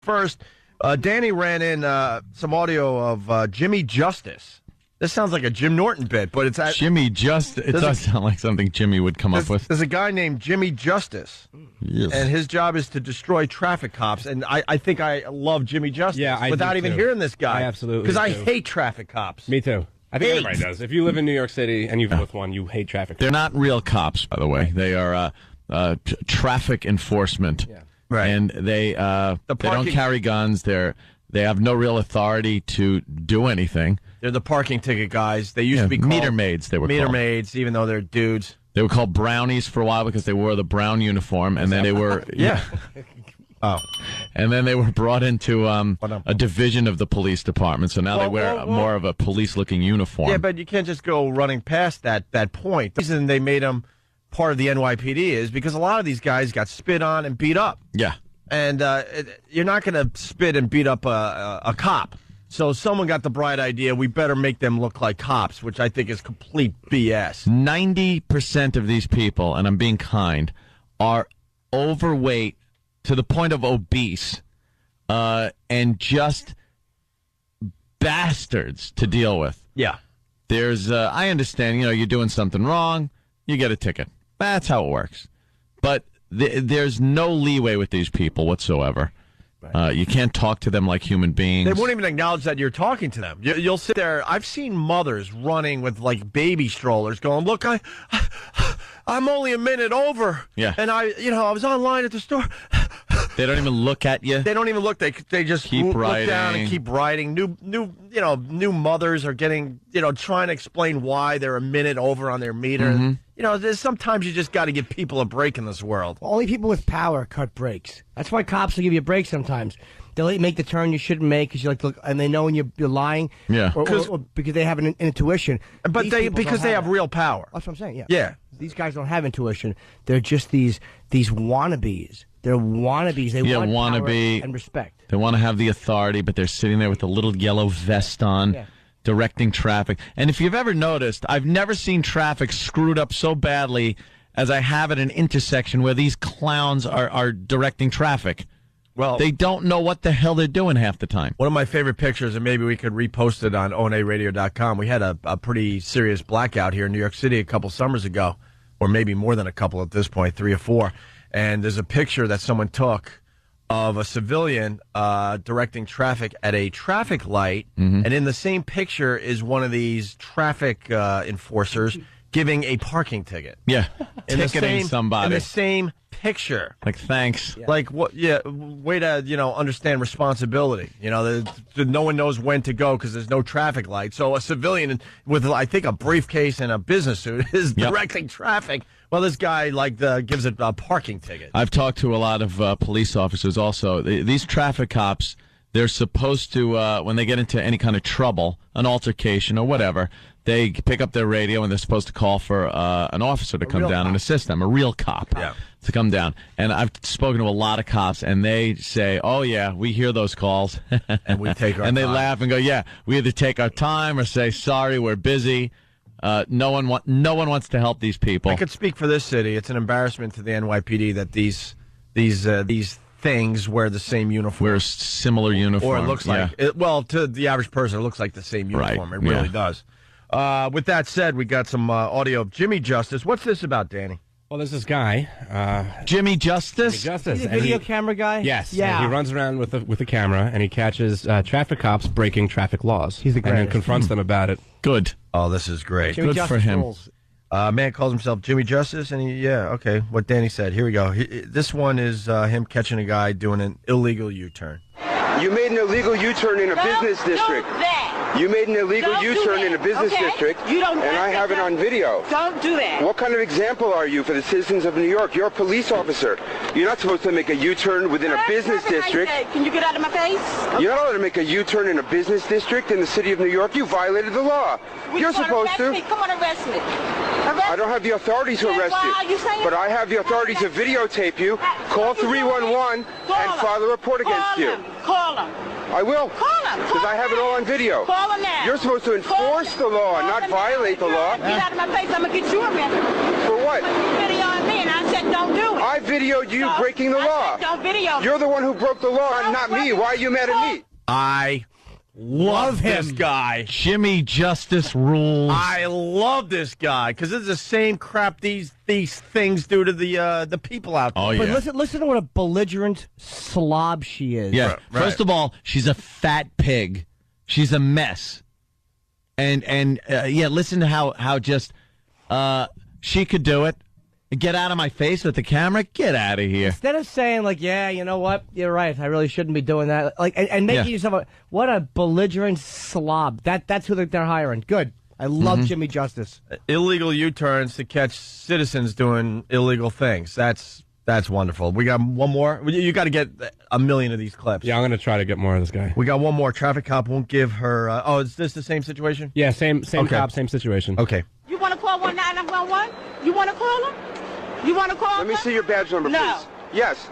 first, Danny ran in some audio of Jimmy Justice. This sounds like a Jim Norton bit, but it's Jimmy Justice. It does sound like something Jimmy would come up with. There's a guy named Jimmy Justice, and his job is to destroy traffic cops. And I think I love Jimmy Justice without even hearing this guy. I absolutely because I hate traffic cops. Me too. I think everybody does. If you live in New York City and you've with one, you hate traffic. They're not real cops, by the way. They are traffic enforcement, and they don't carry guns. They have no real authority to do anything. They're the parking ticket guys. They used to be called meter maids. They were meter called. maids, even though they're dudes. They were called brownies for a while because they wore the brown uniform, and then they were and then they were brought into a division of the police department. So now they wear more of a police-looking uniform. Yeah, but you can't just go running past that point. The reason they made them part of the NYPD is because a lot of these guys got spit on and beat up. Yeah, and you're not going to spit and beat up a cop. So someone got the bright idea, we better make them look like cops, which I think is complete BS. 90% of these people, and I'm being kind, are overweight to the point of obese and just bastards to deal with. Yeah. There's, I understand, you're doing something wrong, you get a ticket. That's how it works. But there's no leeway with these people whatsoever. Right. You can't talk to them like human beings. They won't even acknowledge that you're talking to them. You'll sit there. I've seen mothers running with like baby strollers going, look, I'm only a minute over. Yeah. And I was online at the store. They don't even look at you. They don't even look. They just keep look writing. Down and keep writing. New mothers are getting, trying to explain why they're a minute over on their meter. Mm-hmm. Sometimes you just got to give people a break in this world. Only people with power cut breaks. That's why cops will give you a break sometimes. They'll make the turn you shouldn't make because you like to look, and they know when you're lying. Yeah. Or because they have an intuition. But because they have real power. That's what I'm saying. Yeah. Yeah. These guys don't have intuition. They're just these wannabes. They're wannabes. They want power and respect. They want to have the authority, but they're sitting there with a little yellow vest on, directing traffic. And if you've ever noticed, I've never seen traffic screwed up so badly as I have at an intersection where these clowns are directing traffic. Well, they don't know what the hell they're doing half the time. One of my favorite pictures, and maybe we could repost it on ONARadio.com. We had a pretty serious blackout here in New York City a couple summers ago, or maybe more than a couple at this point, 3 or 4. And there's a picture that someone took of a civilian directing traffic at a traffic light. Mm-hmm. And in the same picture is one of these traffic enforcers giving a parking ticket. Yeah, ticketing somebody. In the same picture. Like, thanks. Yeah. Like, what? Yeah, way to, understand responsibility. No one knows when to go because there's no traffic light. So a civilian with, I think, a briefcase and a business suit is directing traffic. Well, this guy, gives it a parking ticket. I've talked to a lot of police officers also. These traffic cops, they're supposed to, when they get into any kind of trouble, an altercation or whatever, they pick up their radio and they're supposed to call for an officer to come down and assist them, a real cop to come down. And I've spoken to a lot of cops, and they say, oh, yeah, we hear those calls. And we take our and time. they laugh and go, yeah, we either take our time or say, sorry, we're busy. No one wants to help these people. I could speak for this city. It's an embarrassment to the NYPD that these things wear the same uniform. Wear a similar uniform. Or it looks like, to the average person, it looks like the same uniform. Right. It really does. With that said, we got some audio of Jimmy Justice. What's this about, Danny? Well, there's this guy, Jimmy Justice. He's a video camera guy? Yes. Yeah. He runs around with a camera, and he catches traffic cops breaking traffic laws. He's the greatest. And then confronts them about it. Good. Oh, this is great. Jimmy Good Justice for him. rules. Man calls himself Jimmy Justice, and okay, what Danny said. Here we go. This one is him catching a guy doing an illegal U-turn. You made an illegal U-turn in a business district. Do that. You made an illegal U-turn in a business district, You don't and I have it on video. Don't do that. What kind of example are you for the citizens of New York? You're a police officer. You're not supposed to make a U-turn within a business district. Can you get out of my face? You're not allowed to make a U-turn in a business district in the city of New York. You violated the law. You're supposed to. Come on, arrest me. I don't have the authority to arrest Why are you saying but I have the authority to videotape you Call 311 and file a report against you. Call him. I will. Call him. Because I have it all on video. Call him now. You're supposed to enforce the law, not violate the law. Get out of my face. I'm going to get you arrested. For what? You videoing me, and I said don't do it. I videoed you breaking the law. Said, don't video me. You're the one who broke the law, not me. Why are you mad at me? I love this guy. Jimmy Justice rules. I love this guy because it's the same crap these things do to the people out there. Oh, yeah. But listen to what a belligerent slob she is. Yeah. Right. First of all, she's a fat pig. She's a mess. And listen to how just she could do it. Get out of my face with the camera. Get out of here. Instead of saying like, yeah, you know what, you're right, I really shouldn't be doing that. Like, and making yourself what a belligerent slob. That's who they're hiring. Good. I love Jimmy Justice. Illegal U-turns to catch citizens doing illegal things. That's wonderful. We got one more. You got to get a million of these clips. Yeah, I'm going to try to get more of this guy. We got one more. Traffic cop won't give her. Is this the same situation? Yeah, same Okay. cop, same situation. Okay. You want to call 1-911? You want to call him? You want to call him? Let me see your badge number, No. please. Yes.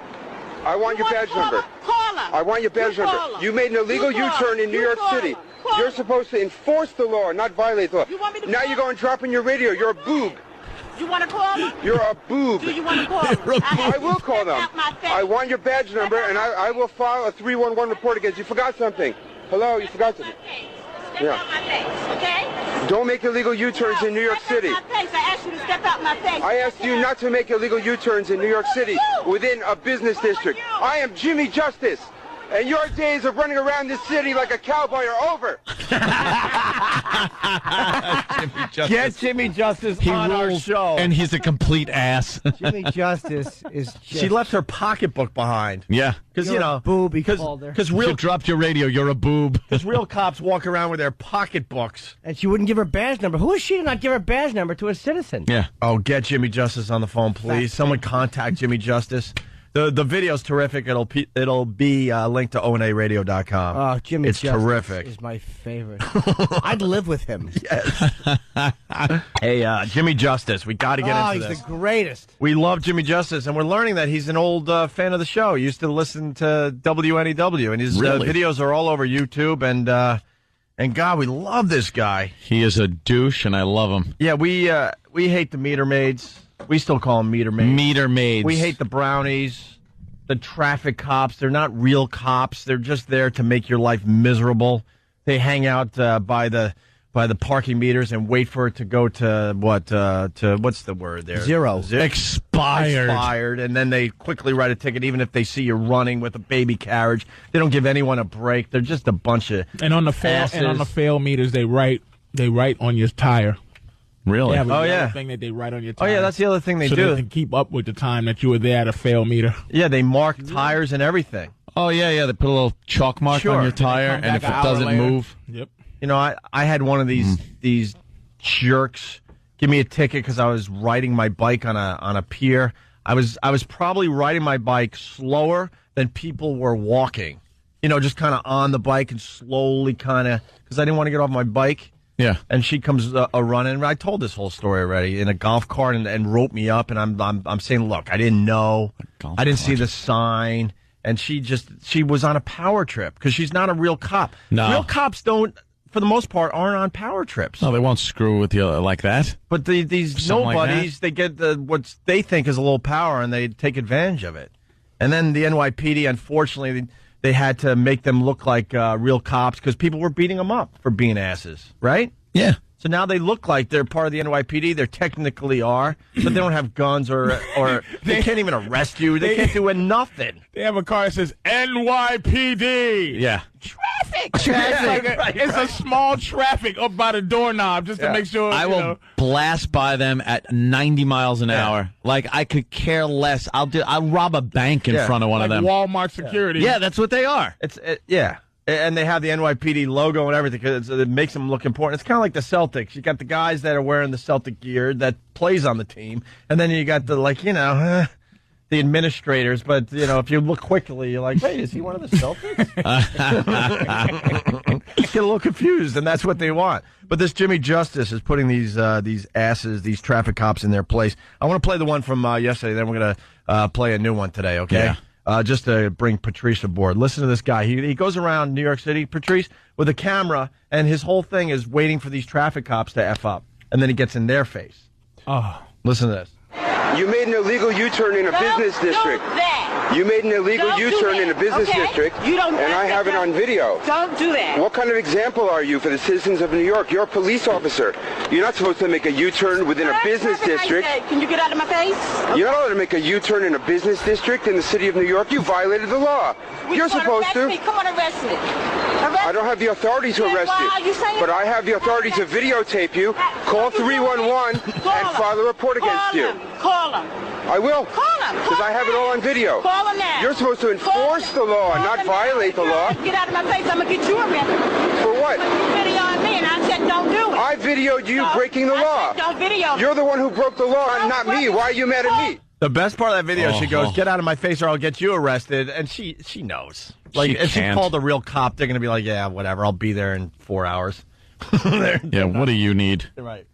I want your badge number. Call him. I want your badge number. You made an illegal U-turn in New York City. You're supposed to enforce the law, not violate the law. You want me to Now call you're going dropping your radio. You're a boob. You want to call him? You're a boob. Do you want to call him? I will call them. I want your badge number, and I will file a 311 report against you. You forgot something. Hello, you forgot something. Step out my face, okay? Don't make illegal U-turns in New York City. Step out my face. I asked you to step out my face. I asked you not to make illegal U-turns in New York City within a business district. I am Jimmy Justice, and your days of running around this city like a cowboy are over. Jimmy Justice. Get Jimmy Justice on our show. And he's a complete ass. Jimmy Justice is just... She left her pocketbook behind. Yeah. Because, You're a boob, he called her. Because You dropped your radio. You're a boob. real cops walk around with their pocketbooks. And she wouldn't give her badge number. Who is she to not give her badge number to a citizen? Yeah. Oh, get Jimmy Justice on the phone, please. Someone contact Jimmy Justice. The video's terrific. It'll be linked to ONARadio.com. Oh, Jimmy It's Justice terrific. is my favorite. I'd live with him. Hey, Jimmy Justice, we got to get into he's this. the greatest. We love Jimmy Justice, and we're learning that he's an old fan of the show. He used to listen to WNEW, and his Really? videos are all over YouTube. And God, we love this guy. He is a douche, and I love him. Yeah, we hate the meter maids. We still call them meter maids. Meter maids. We hate the brownies, the traffic cops. They're not real cops. They're just there to make your life miserable. They hang out by the parking meters and wait for it to go to what's the word there? Zero. Expired. And then they quickly write a ticket, even if they see you running with a baby carriage. They don't give anyone a break. They're just a bunch of And on the fail meters, they write on your tire. Really? They have a Oh, yellow yeah. thing that they write on your Oh tire. yeah, that's the other thing they so do. they can keep up with the time that you were there at a fail meter. Yeah, they mark tires and everything. Oh, yeah. They put a little chalk mark Sure. on your tire, Come and if back it an hour doesn't later. move. Yep. You know, I had one of these jerks give me a ticket because I was riding my bike on a pier. I was probably riding my bike slower than people were walking. You know, just kind of on the bike and slowly kind of because I didn't want to get off my bike. Yeah. And she comes a running. I told this whole story already in a golf cart and roped me up. And I'm saying, look, I didn't know, I didn't see the sign. And she was on a power trip because she's not a real cop. No. Real cops don't, for the most part, aren't on power trips. No, they won't screw with you like that. But these Something like nobodies, they get what they think is a little power and they take advantage of it. And then the NYPD, unfortunately, they had to make them look like real cops because people were beating them up for being asses, right? Yeah. So now they look like they're part of the NYPD. They technically are, but they don't have guns or they can't even arrest you. They can't do nothing. They have a car that says NYPD. Yeah. Traffic. It's a small traffic up by the doorknob just to make sure. I will blast by them at 90 miles an hour. Like, I could care less. I'll rob a bank in front of one like of them. Walmart security. Yeah, that's what they are. Yeah. And they have the NYPD logo and everything because it makes them look important. It's kind of like the Celtics. You got the guys that are wearing the Celtic gear that plays on the team, and then you got the the administrators. But if you look quickly, you're like, wait, is he one of the Celtics? You get a little confused, and that's what they want. But this Jimmy Justice is putting these asses, these traffic cops in their place. I want to play the one from yesterday. Then we're play a new one today, okay? Yeah. Just to bring Patrice aboard. Listen to this guy. He goes around New York City, Patrice, with a camera, and his whole thing is waiting for these traffic cops to F up. And then he gets in their face. Oh. Listen to this. You made an illegal U-turn in a business district. You made an illegal U-turn in a business district, and I have it on video. Don't do that. What kind of example are you for the citizens of New York? You're a police officer. You're not supposed to make a U-turn within a business district. Can you get out of my face? You're not allowed to make a U-turn in a business district in the city of New York. You violated the law. You're supposed to. Come on, arrest me. I don't have the authority to arrest you, but I have the authority to videotape you. Call 311 and file a report against you. Call them. I will. Call them. Because I have it all on video. Call them now. You're supposed to enforce the law, not violate the law. Get out of my face. I'm going to get you arrested. For what? You video on me, and I said don't do it. I videoed you breaking the law. Don't video. You're the one who broke the law, and not me. Why are you mad at me? The best part of that video, she goes, "Get out of my face or I'll get you arrested." And she knows. Like, if she called a real cop, they're going to be like, "Yeah, whatever, I'll be there in 4 hours." Yeah, what do you need? Right.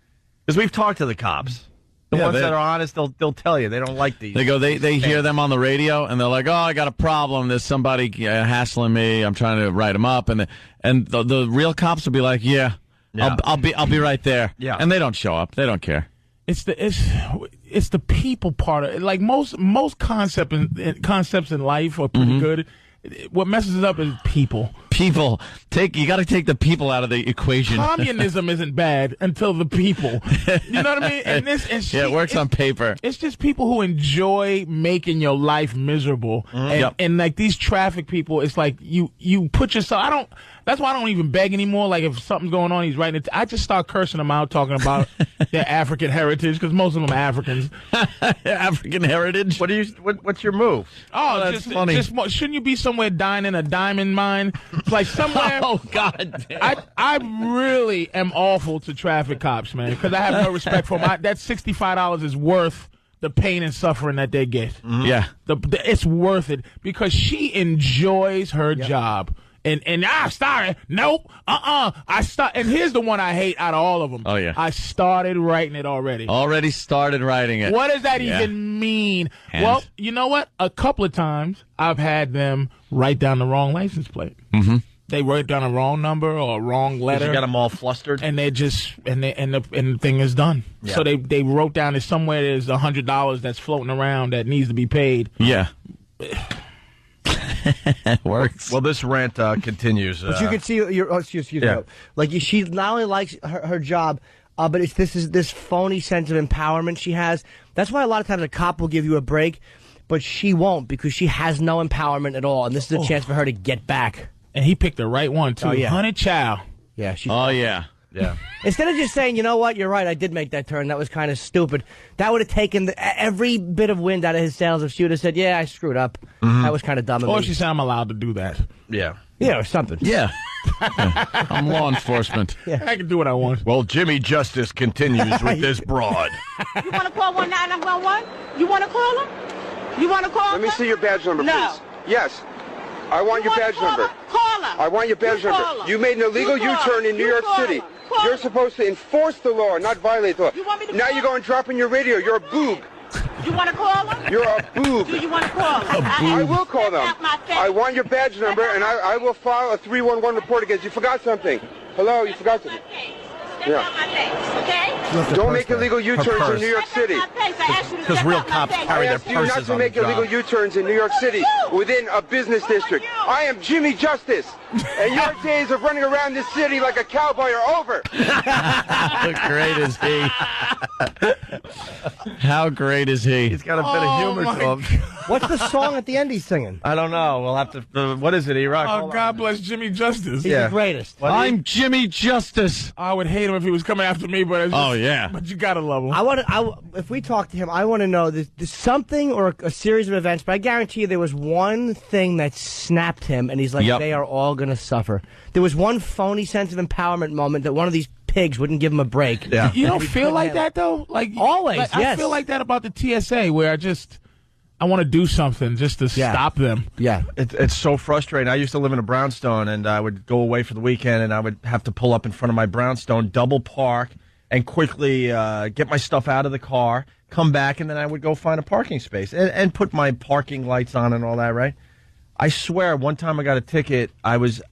Because we've talked to the cops. The ones that are honest, they'll tell you. They don't like these. They go, they hear them on the radio, and they're like, "Oh, I got a problem. There's somebody hassling me. I'm trying to write them up." And the real cops will be like, "Yeah, I'll be right there." Yeah. And they don't show up. They don't care. It's the people part of it. Like most concepts in life are pretty good. What messes it up is people. People you got to take the people out of the equation. Communism isn't bad until the people. You know what I mean? And it works on paper. It's just people who enjoy making your life miserable. And like these traffic people, it's like you put yourself. That's why I don't even beg anymore. Like if something's going on, he's writing it. I just start cursing them out, talking about their African heritage, because most of them are Africans. African heritage. What's your move? Oh, that's funny. Shouldn't you be somewhere dying in a diamond mine? It's like somewhere. Oh God! I really am awful to traffic cops, man, because I have no respect for them. That $65 is worth the pain and suffering that they get. Yeah, it's worth it because she enjoys her job. And sorry, nope, I start. And here's the one I hate out of all of them. Oh yeah, I started writing it already. Already started writing it. What does that even mean? And? Well, you know what? A couple of times I've had them write down the wrong license plate. Mm-hmm. They wrote down a wrong number or a wrong letter. You got them all flustered, and they just and the thing is done. Yeah. So they wrote down that somewhere there's $100 that's floating around that needs to be paid. Yeah. It works. Well, this rant continues. But you can see excuse me. Like she not only likes her job, but it's this phony sense of empowerment she has. That's why a lot of times a cop will give you a break, but she won't because she has no empowerment at all, and this is a chance for her to get back. And he picked the right one too. Oh, yeah. Honey Chow. Yeah. Yeah. Instead of just saying, you know what, you're right, I did make that turn. That was kind of stupid. That would have taken every bit of wind out of his sails if she would have said, yeah, I screwed up. That was kind of dumb of me. Or she said, I'm allowed to do that. Yeah. Yeah, or something. Yeah. I'm law enforcement. Yeah. I can do what I want. Well, Jimmy Justice continues with this broad. You want to call 1-911? You want to call them? You want to call them? Let me see your badge number, No. please. Yes. I want your badge number. Call them. I want your badge number. You made an illegal U-turn in New York City. You're supposed to enforce the law, not violate the law. You want me to now call you're going dropping your radio. You're a boob. You want to call them? You're a boob. Do you want to call them? I will call them. Out my face. I want your badge number, and I will file a 311 report against you. You forgot something. Hello, you forgot something. Step out my face, okay? Don't make illegal U-turns in New York City. Because real cops carry their I asked you not purses to on the make illegal job. U-turns in New York City within a business district. I am Jimmy Justice, and your days of running around this city like a cowboy are over. How great is he? How great is he? He's got a bit of humor to him. What's the song at the end he's singing? I don't know. We'll have to. What is it, E-Rock? Oh, God bless Jimmy Justice. He's the greatest. I'm Jimmy Justice. I would hate him if he was coming after me, but it's just, but you gotta love him. If we talk to him, I want to know there's something or a series of events, but I guarantee you there was one thing that snapped him, and he's like, they are all going to suffer. There was one phony sense of empowerment moment that one of these pigs wouldn't give him a break. Yeah. You don't feel like that, though? Like always, like, yes. I feel like that about the TSA, where I want to do something just to stop them. Yeah. It's so frustrating. I used to live in a brownstone, and I would go away for the weekend, and I would have to pull up in front of my brownstone, double park, and quickly get my stuff out of the car, come back, and then I would go find a parking space and put my parking lights on and all that, right? I swear, one time I got a ticket, I was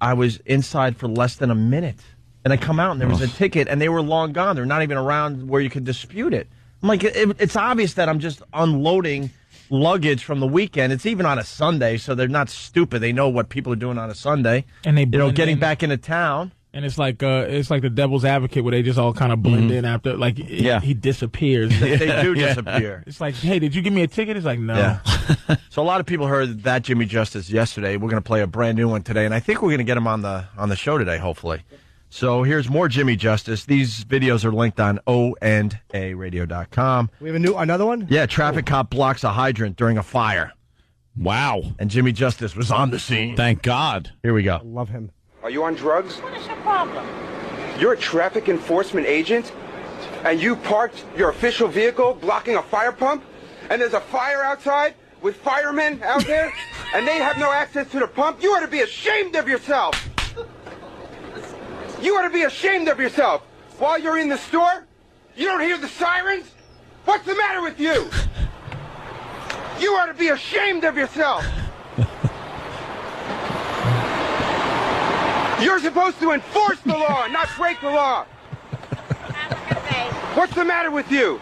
inside for less than a minute. And I come out, and there was a ticket, and they were long gone. They're not even around where you could dispute it. I'm like, it's obvious that I'm just unloading luggage from the weekend. It's even on a Sunday, so they're not stupid. They know what people are doing on a Sunday. And they getting back into town. And it's like the devil's advocate where they just all kind of blend in after, like, he disappears. They do disappear. It's like, hey, did you give me a ticket? It's like, no. Yeah. So a lot of people heard that Jimmy Justice yesterday. We're going to play a brand new one today, and I think we're going to get him on the show today, hopefully. So here's more Jimmy Justice. These videos are linked on OandARadio.com. We have another one? Yeah, traffic cop blocks a hydrant during a fire. Wow. And Jimmy Justice was on the scene. Thank God. Here we go. I love him. Are you on drugs? What is your problem? You're a traffic enforcement agent, and you parked your official vehicle blocking a fire pump, and there's a fire outside with firemen out there, and they have no access to the pump? You ought to be ashamed of yourself. You ought to be ashamed of yourself. While you're in the store, you don't hear the sirens? What's the matter with you? You ought to be ashamed of yourself. You're supposed to enforce the law, not break the law. What's the matter with you?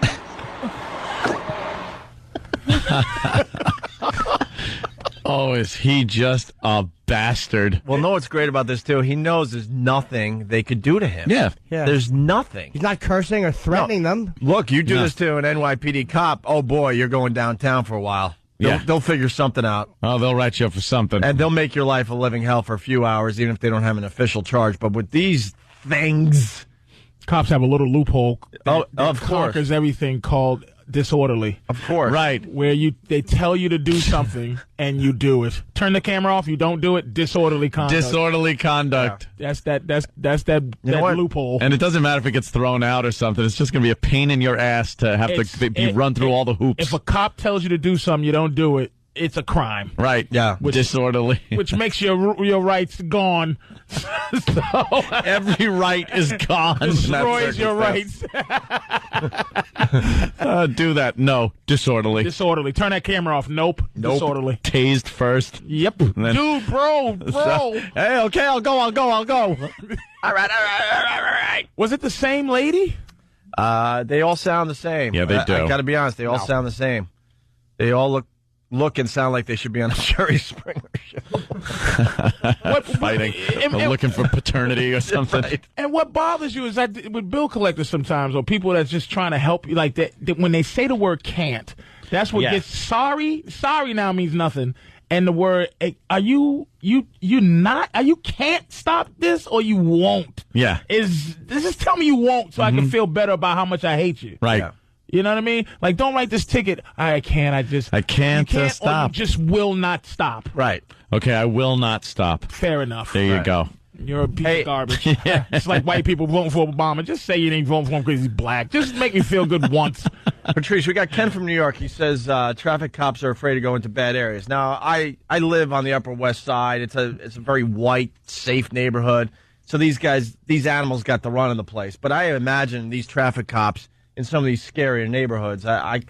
Oh, is he just a bastard? Well, know what's great about this, too? He knows there's nothing they could do to him. Yeah. There's nothing. He's not cursing or threatening them. Look, you do this to an NYPD cop, oh, boy, you're going downtown for a while. They'll figure something out. Oh, they'll write you up for something. And they'll make your life a living hell for a few hours, even if they don't have an official charge. But with these things... Cops have a little loophole that of course. conquers everything called disorderly. Of course. Right. Where they tell you to do something and you do it. Turn the camera off, you don't do it, disorderly conduct. Disorderly conduct. Yeah. That's that loophole. And it doesn't matter if it gets thrown out or something. It's just going to be a pain in your ass to have to be run through all the hoops. If a cop tells you to do something, you don't do it. It's a crime. Right. Yeah. Disorderly. Which makes your rights gone. So every right is gone. Destroys your rights. Do that. No. Disorderly. Disorderly. Turn that camera off. Nope. Disorderly. Tased first. Yep. Dude, bro. Hey, okay, I'll go. All right. Was it the same lady? They all sound the same. Yeah, they do. I got to be honest. They all sound the same. They all look and sound like they should be on a Jerry Springer show. Fighting. I'm looking for paternity or something. Right. And what bothers you is that with bill collectors sometimes, or people that's just trying to help you, like that when they say the word can't, that's what gets sorry. Sorry now means nothing. And the word, you can't stop this or you won't. Yeah. Just tell me you won't so I can feel better about how much I hate you. Right. Yeah. You know what I mean? Like, don't write this ticket. I can't stop. Or you just will not stop. Right. Okay, I will not stop. Fair enough. There you go. You're a piece of garbage. It's like white people voting for Obama. Just say you ain't voting for him because he's black. Just make me feel good once. Patrice, we got Ken from New York. He says traffic cops are afraid to go into bad areas. Now, I live on the Upper West Side. It's a very white, safe neighborhood. So these animals got the run of the place. But I imagine these traffic cops in some of these scarier neighborhoods, I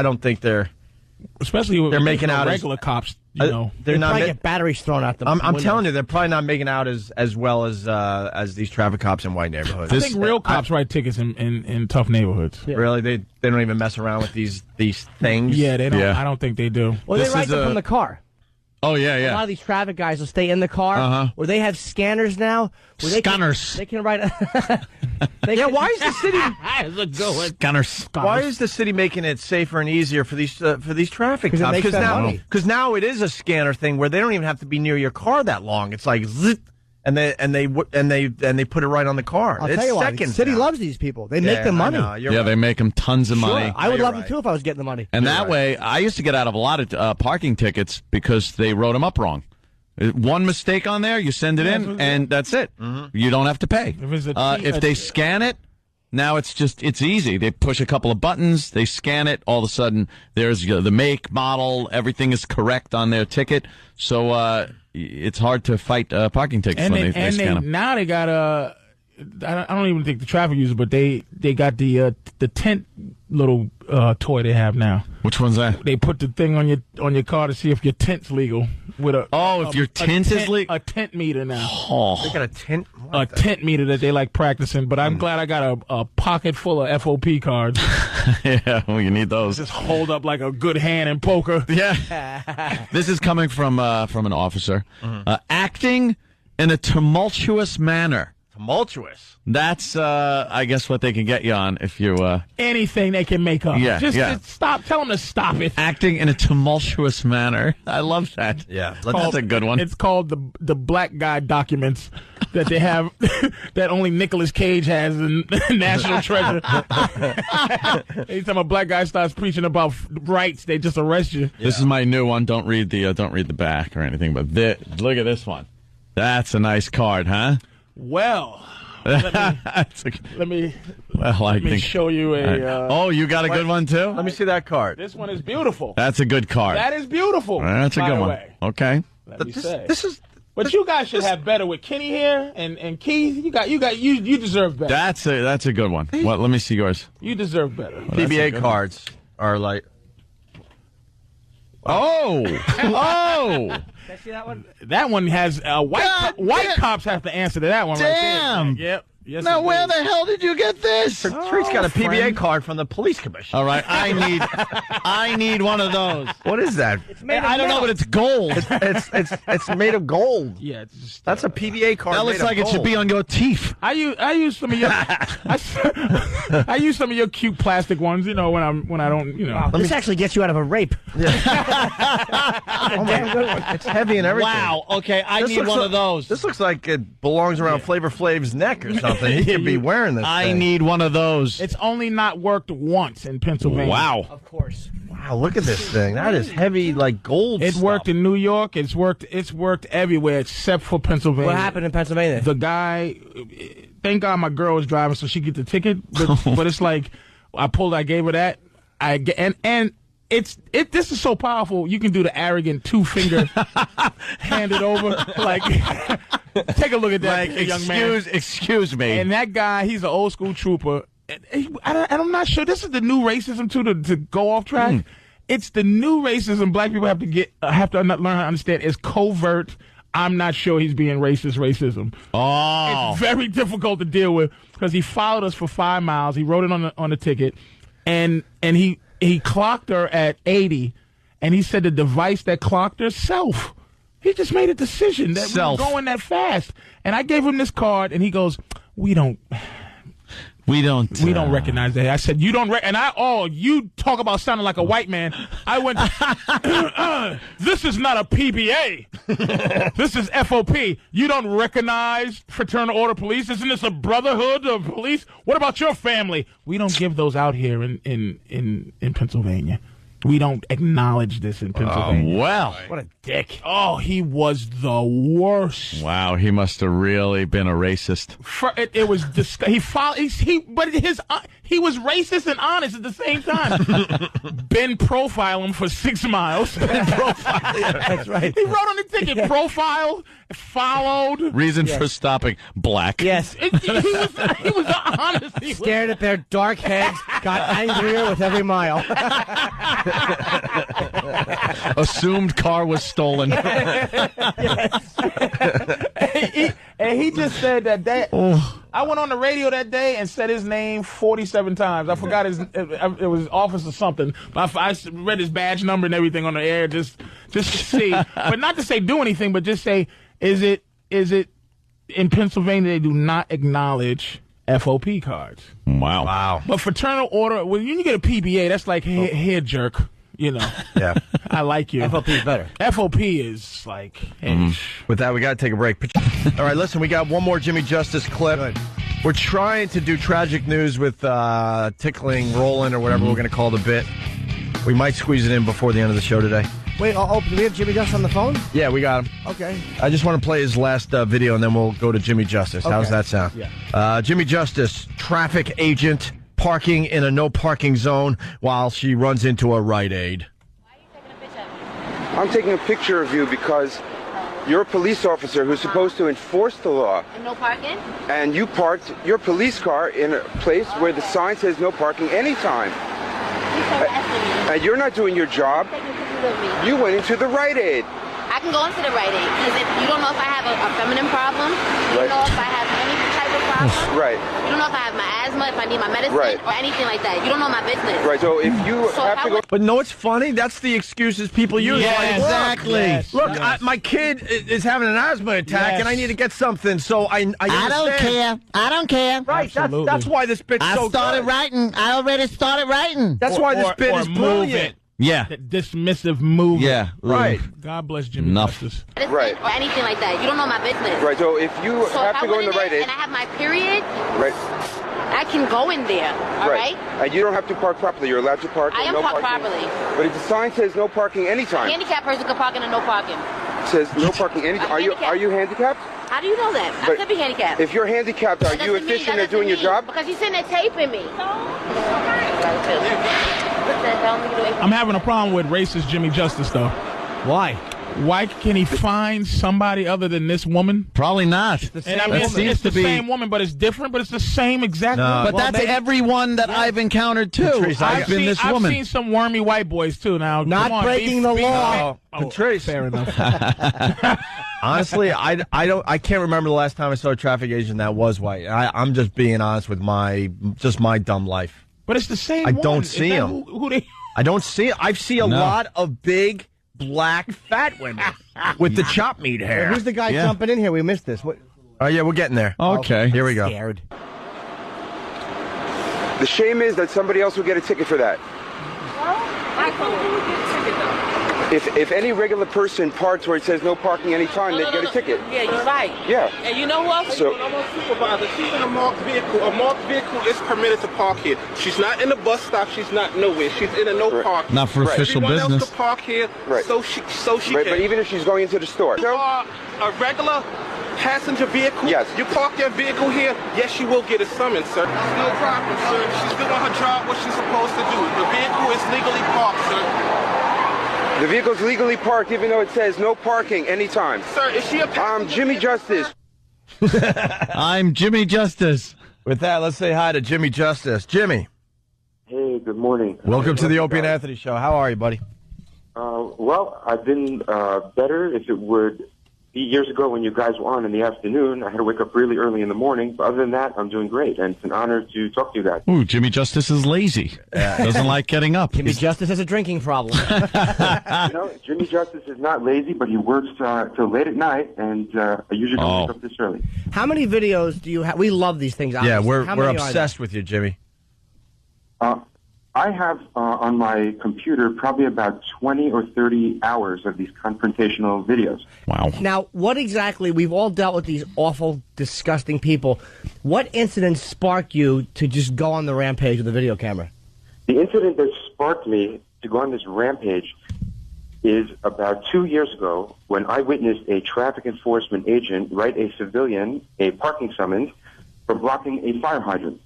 don't think they're making out regular cops. They're not probably get batteries thrown at them. I'm telling you, they're probably not making out as well as these traffic cops in white neighborhoods. I think real cops write tickets in tough neighborhoods. Yeah. Really, they don't even mess around with these things. Yeah, they don't. Yeah. I don't think they do. Well, they write them from the car. Oh, yeah. A lot of these traffic guys will stay in the car, where they have scanners now. Scanners. They can write. Why is the city? Scanners. Why is the city making it safer and easier for these traffic cops? Because now it is a scanner thing where they don't even have to be near your car that long. It's like zit, and they put it right on the car. I'll tell you why. The city loves these people. They make them money. They make them tons of money. I would love them too if I was getting the money. And that way, I used to get out of a lot of parking tickets because they wrote them up wrong. One mistake on there, you send it in, and that's it. Mm-hmm. You don't have to pay. If they scan it, now it's easy. They push a couple of buttons, they scan it, all of a sudden there's the make, model, everything is correct on their ticket. So it's hard to fight parking tickets when they scan them. Now they got I don't even think the traffic users, but they got the tent little toy they have now. Which one's that? They put the thing on your car to see if your tint's legal. With if your tint is legal? A tint meter now. Oh. They got a tint? A tint meter that they like practicing, but I'm glad I got a pocket full of FOP cards. Yeah, well, you need those. Just hold up like a good hand in poker. Yeah. This is coming from an officer. Acting in a tumultuous manner. Tumultuous? That's, I guess, what they can get you on if you... Anything they can make up. Yeah, Just stop. Tell them to stop it. Acting in a tumultuous manner. I love that. Yeah. That's a good one. It's called the black guy documents that they have that only Nicolas Cage has in National Treasure. Anytime a black guy starts preaching about rights, they just arrest you. This is my new one. Don't read the back or anything, but look at this one. That's a nice card, huh? Well, let me show you a... you got a good one, too? Let me see that card. This one is beautiful. That's a good card. That is beautiful. That's a good one. Okay. Let me say. But you guys should have better with Kenny here and Keith. You deserve better. That's a good one. What? Let me see yours. You deserve better. Well, PBA cards are like... Oh! Can I see that one? That one has white cops have to answer to that one. Damn. Right there. Yep. Yes, now, where the hell did you get this? Treat's got a PBA card from the police commission. All right, I need one of those. What is that? I don't know, but it's gold. It's made of gold. Yeah, it's just, that's a PBA card. That looks like it should be on your teeth. I use some of your I use some of your cute plastic ones. You know when I don't. You know. Wow, this actually gets you out of a rape. It's heavy and everything. Wow. Okay, I need one of those. This looks like it belongs around Flavor Flav's neck or something. He could be wearing this. I need one of those. It's only not worked once in Pennsylvania. Wow. Of course. Wow, look at this thing. That is heavy, like gold. It stuff. worked in New York. It's worked everywhere except for Pennsylvania. What happened in Pennsylvania? The guy. Thank God my girl was driving, so she get the ticket. But it's like I gave her that. This is so powerful. You can do the arrogant 2-finger hand it over. Like, take a look at that, young man. Excuse me. And that guy, he's an old school trooper. I'm not sure. This is the new racism too. To go off track, it's the new racism. Black people have to learn how to understand. It's covert. I'm not sure he's being racism. Oh, it's very difficult to deal with because he followed us for 5 miles. He wrote it on the ticket, and he clocked her at 80, and he said the device that clocked her, self. He just made a decision that we were going that fast. And I gave him this card, and he goes, we don't recognize that. I said, you don't you talk about sounding like a white man. I went, this is not a PBA. This is FOP. You don't recognize fraternal order police? Isn't this a brotherhood of police? What about your family? We don't give those out here in Pennsylvania. We don't acknowledge this in Pennsylvania. Well. What a dick. Oh, he was the worst. Wow, he must have really been a racist. It was he was racist and honest at the same time. Ben profiled him for 6 miles. That's right. He wrote on the ticket, profiled, followed. Reason for stopping, black. Yes. He was honest. Stared at their dark heads, got angrier with every mile. Assumed car was stolen. And he just said that I went on the radio that day and said his name 47 times. I forgot it was office or something. But I read his badge number and everything on the air just to see. But not to say do anything, but just say, is it in Pennsylvania they do not acknowledge FOP cards. Wow. But fraternal order, when you get a PBA, that's like, here, jerk. You know. Yeah. I like you. FOP is better. FOP is like, hey. With that, we got to take a break. All right, listen, we got one more Jimmy Justice clip. Good. We're trying to do tragic news with tickling Roland or whatever we're going to call the bit. We might squeeze it in before the end of the show today. Wait, do we have Jimmy Justice on the phone? Yeah, we got him. Okay. I just want to play his last video, and then we'll go to Jimmy Justice. Okay. How does that sound? Yeah. Jimmy Justice, traffic agent, parking in a no parking zone while she runs into a Rite Aid. Why are you taking a picture of me? I'm taking a picture of you because you're a police officer who's supposed to enforce the law. And no parking? And you parked your police car in a place where the sign says no parking anytime. And you're not doing your job. You went into the Rite Aid. I can go into the Rite Aid because you don't know if I have a feminine problem. You don't know if I have any type of problem. Right. You don't know if I have my asthma, if I need my medicine, or anything like that. You don't know my business. Right. So if you have to go. But no, it's funny. That's the excuses people use. Yeah, like, exactly. Yes, Look, yes. my kid is having an asthma attack, Yes. and I need to get something. So I I don't understand. care. I don't care. Right. Absolutely. That's why this bit's I so started good. writing. I already started writing. That's why this bit or is move brilliant. it. Yeah. That dismissive move. Yeah. Right. God bless Jimmy Enough. Justice. Medicine Right. Or anything like that. You don't know my business. Right. So if you So have if to I go in went the Rite Aid. and I have my period, Right. I can go in there. All right? And you don't have to park properly. You're allowed to park. I am no parked parking. properly. But if the sign says no parking anytime, Handicapped person can park in a no parking. it says no parking anytime. Are you handicapped? How do you know that? I But could be handicapped. If you're handicapped, are That you doesn't mean- efficient that at doing your doesn't mean- job? Because you're sitting there taping me. I'm having a problem with racist Jimmy Justice, though. Why? Why can he find somebody other than this woman? Probably not. And I mean, That seems it's to the be. same woman, but it's different. But it's the same exact woman. But that's everyone that I've encountered too. Patrice, I've been this I've woman. seen some wormy white boys too. Now, Not come on, breaking the law. Patrice. Fair enough. Honestly, I can't remember the last time I saw a traffic agent that was white. I'm just being honest with my dumb life. But it's the same. I one. don't Is see that them. Who they? I don't see. I see a lot of big, black, fat women with the chop meat hair. Who's the guy Yeah. jumping in here? We missed this. What? Oh yeah, we're getting there. Okay. Here we go. Scared. The shame is that somebody else will get a ticket for that. If any regular person parks where it says no parking anytime, they'd get a ticket. Yeah, you're right. Yeah. And you know what? So- I'm a supervisor. She's in a marked vehicle. A marked vehicle is permitted to park here. She's not in the bus stop. She's not nowhere. She's in a no park. Not for official Everyone business. else to park here, Right. so she Right, can. but even if she's going into the store. You are a regular passenger vehicle. Yes. You park your vehicle here. Yes, you will get a summons, sir. That's no problem, sir. She's doing her job, what she's supposed to do. The vehicle is legally parked, sir. The vehicle's legally parked even though it says no parking anytime. Sir, is she a passenger? Jimmy Justice. I'm Jimmy Justice. With that, let's say hi to Jimmy Justice. Jimmy, Hey, good morning. welcome to the Opie and Anthony Show. How are you, buddy? Well, I've been better. If it would be years ago when you guys were on in the afternoon, I had to wake up really early in the morning. But other than that, I'm doing great, and it's an honor to talk to you guys. Ooh, Jimmy Justice is lazy. Doesn't like getting up. Jimmy Justice has a drinking problem. You know, Jimmy Justice is not lazy, but he works till late at night, and I usually don't wake up this early. How many videos do you have? We love these things. Yeah, obviously. we're How many are obsessed with you, Jimmy. I have on my computer probably about 20 or 30 hours of these confrontational videos. Wow. there? Now, what exactly? We've all dealt with these awful, disgusting people. What incident sparked you to just go on the rampage with a video camera? The incident that sparked me to go on this rampage is about 2 years ago when I witnessed a traffic enforcement agent write a civilian a parking summons for blocking a fire hydrant.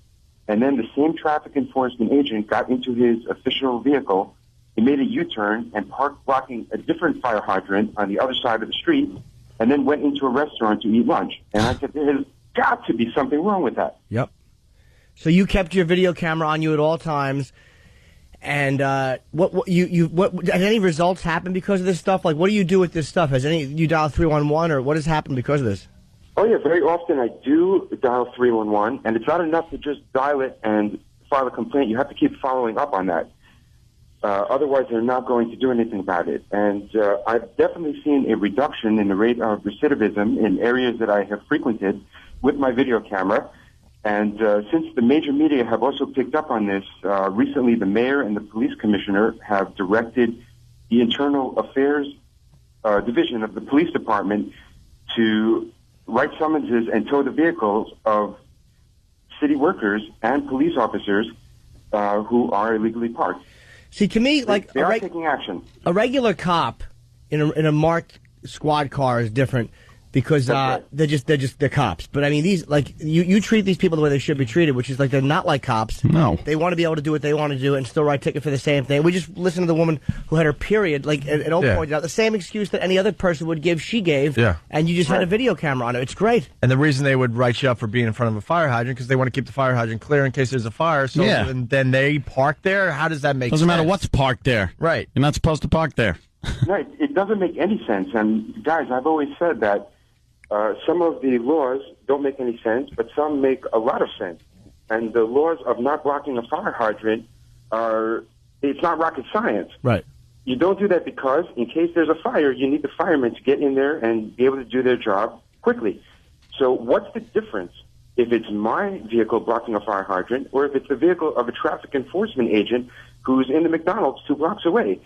And then the same traffic enforcement agent got into his official vehicle. He made a U-turn and parked blocking a different fire hydrant on the other side of the street, and then went into a restaurant to eat lunch. And I said, there has got to be something wrong with that. Yep. So you kept your video camera on you at all times, and what has any results happened because of this stuff? Like, what do you do with this stuff? You dial 311, or what has happened because of this? Oh, yeah, very often I do dial 311, and it's not enough to just dial it and file a complaint. You have to keep following up on that. Otherwise, they're not going to do anything about it. And I've definitely seen a reduction in the rate of recidivism in areas that I have frequented with my video camera. And since the major media have also picked up on this, recently the mayor and the police commissioner have directed the internal affairs division of the police department to write summonses and tow the vehicles of city workers and police officers who are illegally parked. See, to me, like they are taking action. A regular cop in a marked squad car is different. because they're cops. But I mean, these like you treat these people the way they should be treated, which is like they're not like cops. No, they want to be able to do what they want to do and still write ticket for the same thing. We just listened to the woman who had her period, like and pointed out the same excuse that any other person would give. She gave, and you just had a video camera on it. It's great. And the reason they would write you up for being in front of a fire hydrant because they want to keep the fire hydrant clear in case there's a fire. So then they park there. How does that make sense? Doesn't matter what's parked there. Right. You're not supposed to park there. No, it doesn't make any sense. And guys, I've always said that some of the laws don't make any sense, but some make a lot of sense. And the laws of not blocking a fire hydrant it's not rocket science. Right. You don't do that because in case there's a fire, you need the firemen to get in there and be able to do their job quickly. So what's the difference if it's my vehicle blocking a fire hydrant or if it's the vehicle of a traffic enforcement agent who's in the McDonald's 2 blocks away?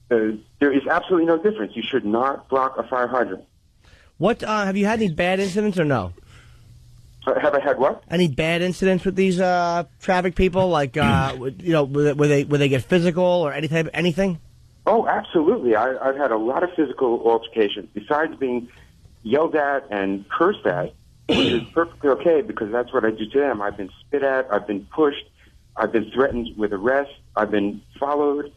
There is absolutely no difference. You should not block a fire hydrant. What have you had any bad incidents or no? Have I had what? Any bad incidents with these traffic people? Like where they get physical or anything? Oh, absolutely. I've had a lot of physical altercations. Besides being yelled at and cursed at, which is perfectly okay because that's what I do to them. I've been spit at. I've been pushed. I've been threatened with arrest. I've been followed.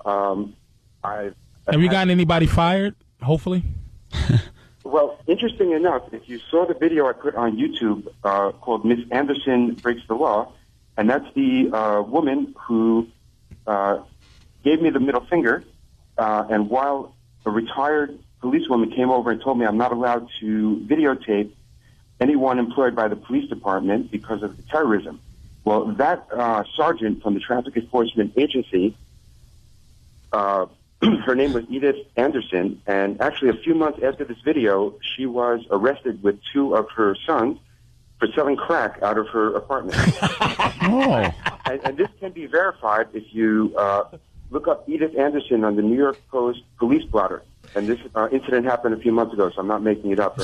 Have you gotten anybody fired? Hopefully. Well, interesting enough, if you saw the video I put on YouTube called Miss Anderson Breaks the Law, and that's the woman who gave me the middle finger, and while a retired policewoman came over and told me I'm not allowed to videotape anyone employed by the police department because of the terrorism. Well, that sergeant from the Traffic Enforcement Agency, her name was Edith Anderson, and actually a few months after this video, she was arrested with 2 of her sons for selling crack out of her apartment. Oh. And this can be verified if you look up Edith Anderson on the New York Post police blotter. And this incident happened a few months ago, so I'm not making it up.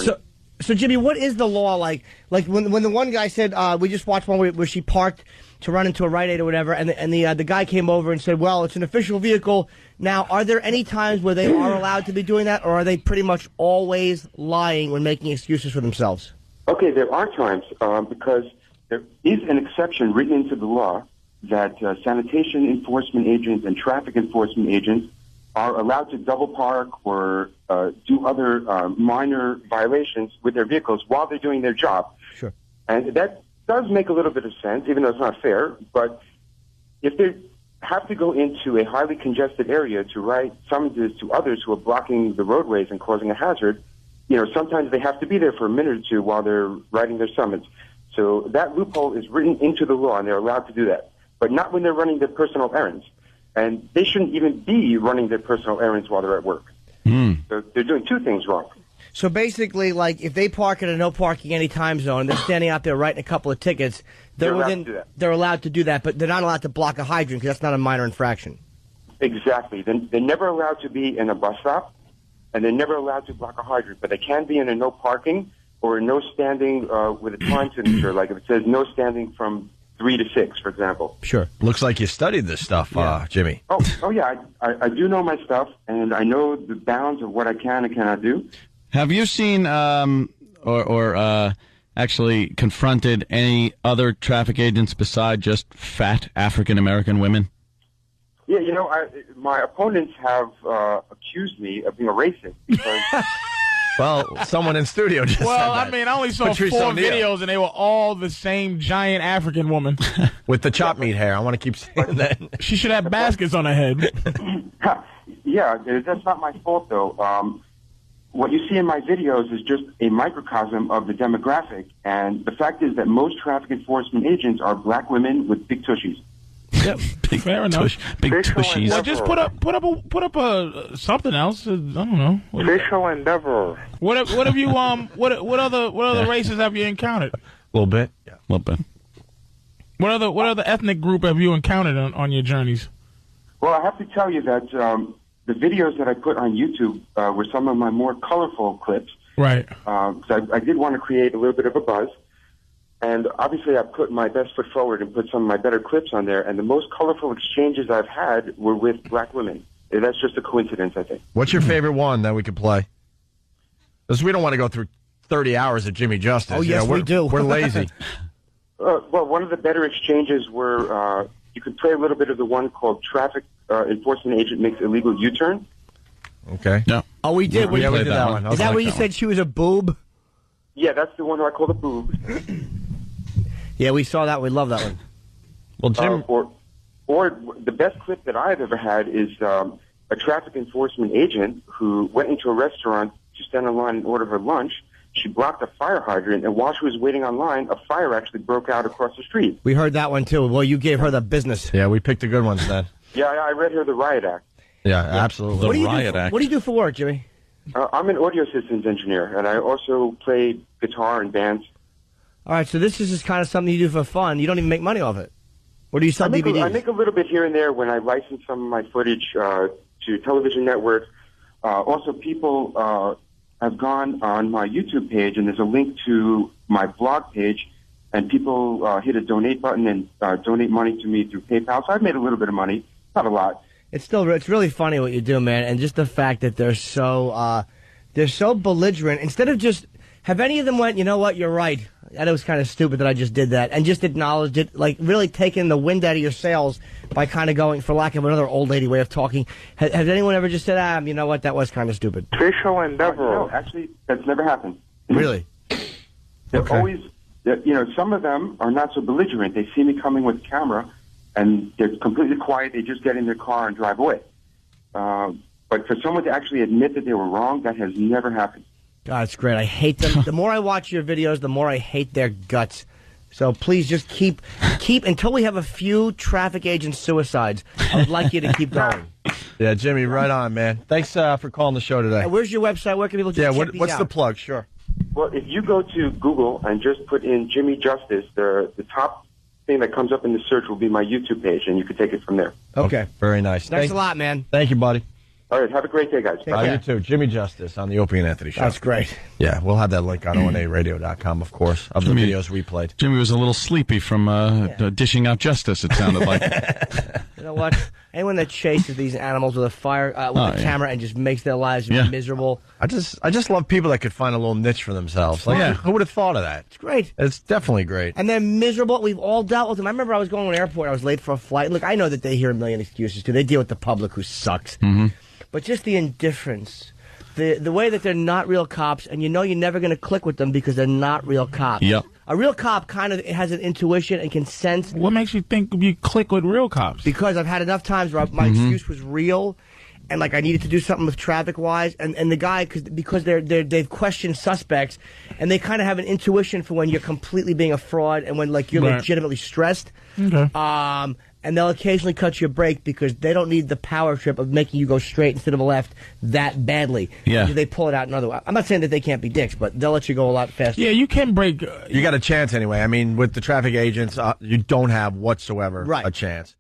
So Jimmy, what is the law like? Like when the one guy said we just watched one where she parked to run into a Rite Aid or whatever, and the guy came over and said, "Well, it's an official vehicle." Now, are there any times where they are allowed to be doing that, or are they pretty much always lying when making excuses for themselves? Okay, there are times because there is an exception written into the law that sanitation enforcement agents and traffic enforcement agents are allowed to double park or do other minor violations with their vehicles while they're doing their job. Sure. And that does make a little bit of sense, even though it's not fair. But if they have to go into a highly congested area to write summonses to others who are blocking the roadways and causing a hazard, sometimes they have to be there for a minute or two while they're writing their summons. So that loophole is written into the law, and they're allowed to do that. But not when they're running their personal errands. And they shouldn't even be running their personal errands while they're at work. So they're doing 2 things wrong. So basically, like, if they park in a no parking any time zone, and they're standing out there writing a couple of tickets, they're allowed to do that, but they're not allowed to block a hydrant because that's not a minor infraction. Exactly. They're never allowed to be in a bus stop, and they're never allowed to block a hydrant, but they can be in a no parking or a no standing with a time signature, like if it says no standing from 3 to 6, for example. Sure. Looks like you studied this stuff, Jimmy. Oh yeah, I do know my stuff, and I know the bounds of what I can and cannot do. Have you seen or actually confronted any other traffic agents beside just fat African-American women? Yeah, my opponents have accused me of being a racist because... Well, someone in studio just said that. I only saw Patrice 4 O'Neal. videos, and they were all the same giant African woman. With the chop meat hair. I want to keep saying that. She should have baskets on her head. Yeah, that's not my fault, though. What you see in my videos is just a microcosm of the demographic, and the fact is that most traffic enforcement agents are black women with big tushies. Yep, fair enough. Big tushies. Well, just put up a something else. I don't know. Facial endeavor. What have you what other races have you encountered? A little bit. Yeah, a little bit. What other ethnic group have you encountered on your journeys? Well, I have to tell you that the videos that I put on YouTube were some of my more colorful clips. Right. Because I did want to create a little bit of a buzz. And obviously I put my best foot forward and put some of my better clips on there. And the most colorful exchanges I've had were with black women. That's just a coincidence, I think. What's your favorite one that we could play? Because we don't want to go through 30 hours of Jimmy Justice. Oh, yes, we do. We're lazy. Well, one of the better exchanges were you could play a little bit of the one called Traffic Enforcement Agent Makes Illegal U-Turn. Okay. No. Oh, we did. Yeah, we did that one. Is that where you said she was a boob? Yeah, that's the one that I call the boob. Yeah, we saw that. We love that one. Well, Jim... Or the best clip that I've ever had is a traffic enforcement agent who went into a restaurant to stand in line and order her lunch. She blocked a fire hydrant, and while she was waiting online, a fire actually broke out across the street. We heard that one, too. Well, you gave her the business. Yeah, we picked the good ones then. Yeah, I read her the riot act. Yeah, absolutely. The riot act. What do you do for work, Jimmy? I'm an audio systems engineer, and I also play guitar in bands. All right, so this is just kind of something you do for fun. You don't even make money off it. Or do you sell DVDs? I make a little bit here and there when I license some of my footage to television networks. Also, people have gone on my YouTube page, and there's a link to my blog page, and people hit a donate button and donate money to me through PayPal. So I've made a little bit of money, not a lot. It's really funny what you do, man, and just the fact that they're so belligerent. Instead of just have any of them went, you know what, you're right. That was kind of stupid that I just did that, and just acknowledged it, like really taking the wind out of your sails by kind of going, for lack of another old lady way of talking. Has anyone ever just said, you know what, that was kind of stupid? Official endeavor. No, actually, that's never happened. Really? They're always, some of them are not so belligerent. They see me coming with a camera, and they're completely quiet. They just get in their car and drive away. But for someone to actually admit that they were wrong, that has never happened. God, it's great. I hate them. The more I watch your videos, the more I hate their guts. So please just keep until we have a few traffic agent suicides. I would like you to keep going. Yeah, Jimmy, right on, man. Thanks for calling the show today. Where's your website? Where can people just check these what's out? the plug? Sure. Well, if you go to Google and just put in Jimmy Justice, the top thing that comes up in the search will be my YouTube page, and you can take it from there. Okay. Very nice. Thanks a lot, man. Thank you, buddy. All right, have a great day, guys. You too. Jimmy Justice on the Opie and Anthony Show. That's great. Yeah, we'll have that link on ONARadio.com, of course, of the videos we played. Jimmy was a little sleepy from dishing out justice, it sounded like. You know what? Anyone that chases these animals with a camera and just makes their lives miserable. I just love people that could find a little niche for themselves. Like, who would have thought of that? It's great. It's definitely great. And they're miserable. We've all dealt with them. I remember I was going to an airport. I was late for a flight. Look, I know that they hear a million excuses, too. They deal with the public who sucks. Mm-hmm. But just the indifference, the way that they're not real cops, and you know you're never going to click with them because they're not real cops. Yep. A real cop kind of has an intuition and can sense. What makes you think you click with real cops? Because I've had enough times where my excuse was real, and like I needed to do something with traffic wise, and the guy because they've questioned suspects, and they kind of have an intuition for when you're completely being a fraud and when like you're legitimately stressed. Okay. And they'll occasionally cut you a break because they don't need the power trip of making you go straight instead of a left that badly. Yeah. They pull it out another way. I'm not saying that they can't be dicks, but they'll let you go a lot faster. Yeah, you can break. You got a chance anyway. I mean, with the traffic agents, you don't have whatsoever a chance.